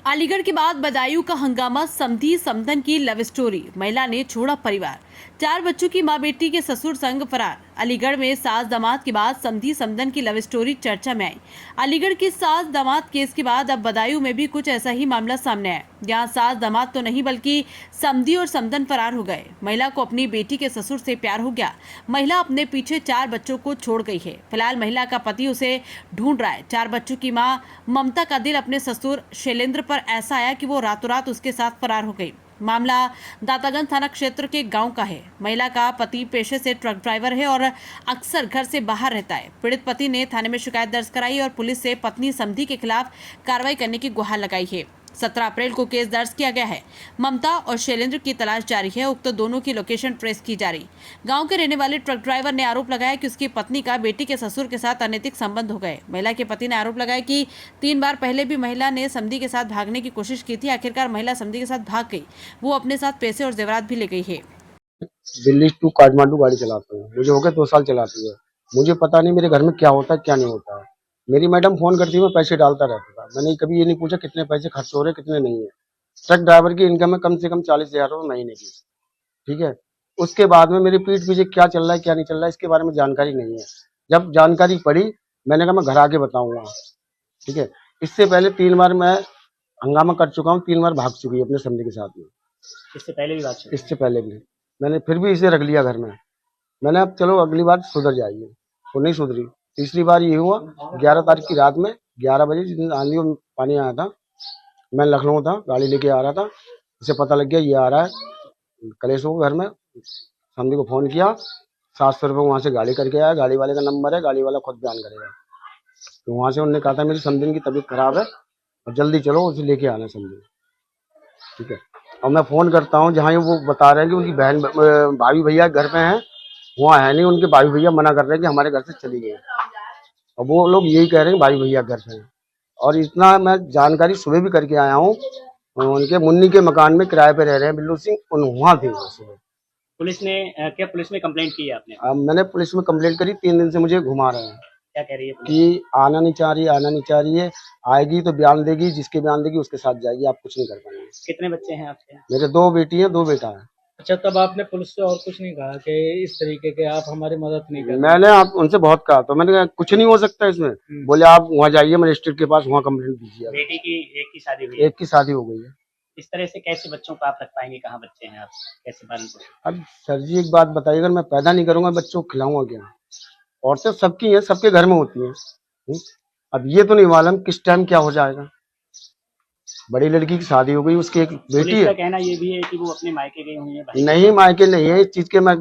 अलीगढ़ के बाद बदायूं का हंगामा, समधी समधन की लव स्टोरी, महिला ने छोड़ा परिवार, 4 बच्चों की मां बेटी के ससुर संग फरार। अलीगढ़ में सास दामाद के बाद समधी समधन की लव स्टोरी चर्चा में आई। अलीगढ़ की सास दामाद केस के बाद अब बदायूं में भी कुछ ऐसा ही मामला सामने आया। यहाँ सास दामाद तो नहीं बल्कि समधी और समधन फरार हो गए। महिला को अपनी बेटी के ससुर से प्यार हो गया। महिला अपने पीछे 4 बच्चों को छोड़ गई है। फिलहाल महिला का पति उसे ढूंढ रहा है। 4 बच्चों की मां ममता का दिल अपने ससुर शैलेंद्र पर ऐसा आया कि वो रातों रात उसके साथ फरार हो गई। मामला दातागंज थाना क्षेत्र के गांव का है। महिला का पति पेशे से ट्रक ड्राइवर है और अक्सर घर से बाहर रहता है। पीड़ित पति ने थाने में शिकायत दर्ज कराई और पुलिस से पत्नी समधी के खिलाफ कार्रवाई करने की गुहार लगाई है। 17 अप्रैल को केस दर्ज किया गया है। ममता और शैलेंद्र की तलाश जारी है। उक्त दोनों की लोकेशन ट्रेस की जा रही। गांव के रहने वाले ट्रक ड्राइवर ने आरोप लगाया कि उसकी पत्नी का बेटी के ससुर के साथ अनैतिक संबंध हो गए। महिला के पति ने आरोप लगाया कि 3 बार पहले भी महिला ने समधी के साथ भागने की कोशिश की थी। आखिरकार महिला समधी के साथ भाग गई। वो अपने साथ पैसे और जेवरात भी ले गई है। दिल्ली टू काठमांडू गाड़ी चलाता हूँ। मुझे हो गए 2 साल चलाती है। मुझे पता नहीं मेरे घर में क्या होता है क्या नहीं होता है। मेरी मैडम फोन करती है, मैं पैसे डालता रहता था। मैंने कभी ये नहीं पूछा कितने पैसे खर्च हो रहे कितने नहीं है। ट्रक ड्राइवर की इनकम है कम से कम 40,000 रुपये महीने की। ठीक है। उसके बाद में मेरे पीठ पीछे क्या चल रहा है क्या नहीं चल रहा है इसके बारे में जानकारी नहीं है। जब जानकारी पड़ी मैंने कहा मैं घर आके बताऊंगा। ठीक है। इससे पहले 3 बार मैं हंगामा कर चुका हूँ। 3 बार भाग चुकी है अपने समधी के साथ में। इससे पहले भी बात इससे पहले भी मैंने फिर भी इसे रख लिया घर में। मैंने अब चलो अगली बार सुधर जाएगी, तो नहीं सुधरी। तीसरी बार ये हुआ 11 तारीख की रात में 11 बजे जिस दिन आंधी और पानी आया था। मैं लखनऊ था, गाड़ी लेके आ रहा था। इसे पता लग गया ये आ रहा है कलेश हो घर में। समधी को फोन किया, 700 रुपये वहाँ से गाड़ी करके आया। गाड़ी वाले का नंबर है, गाड़ी वाला खुद बयान करेगा। तो वहाँ से उन्होंने कहा था मेरी समधी की तबीयत खराब है और जल्दी चलो उसे लेके आना समधी। ठीक है। और मैं फोन करता हूँ जहाँ वो बता रहे हैं कि उनकी बहन भाभी भैया घर पे हैं, वहाँ है नहीं। उनके भाई भैया मना कर रहे हैं कि हमारे घर से चली गई। और वो लोग यही कह रहे हैं भाई भैया घर पे हैं। और इतना मैं जानकारी सुबह भी करके आया हूँ। उनके मुन्नी के मकान में किराए पे रह रहे हैं बिल्लू सिंह, वहाँ थे सुबह। पुलिस ने क्या पुलिस में कंप्लेंट की है आपने? मैंने पुलिस में कंप्लेंट करी। 3 दिन से मुझे घुमा रहे हैं। क्या कह रही है पुलिस? कि आना नहीं चाह रही आना नहीं चाह रही है। आएगी तो बयान देगी, जिसके बयान देगी उसके साथ जाएगी, आप कुछ नहीं कर पाएंगे। कितने बच्चे हैं आपके? मेरे 2 बेटी हैं 2 बेटा है। अच्छा, तब आपने पुलिस से और कुछ नहीं कहा कि इस तरीके के आप हमारी मदद नहीं कर? मैंने आप उनसे बहुत कहा तो मैंने कहा कुछ नहीं हो सकता इसमें। बोले आप वहाँ जाइए मजिस्ट्रेट के पास, वहाँ कंप्लेंट दीजिए। बेटी की एक की शादी हुई है? एक की शादी हो गई है। इस तरह से कैसे बच्चों को आप रख पाएंगे? कहाँ बच्चे हैं, आप कैसे पालन पोषण? अब सर जी एक बात बताइए, अगर मैं पैदा नहीं करूंगा बच्चों को खिलाऊंगा क्या? औरतें सबकी हैं, सबके घर में होती हैं। अब ये तो नहीं मालूम किस टाइम क्या हो जाएगा। बड़ी लड़की की शादी हो गई, उसकी एक बेटी पुलिस का है। कहना ये भी है कि वो अपने मायके गई हुई है। नहीं मायके नहीं है, इस चीज के मैं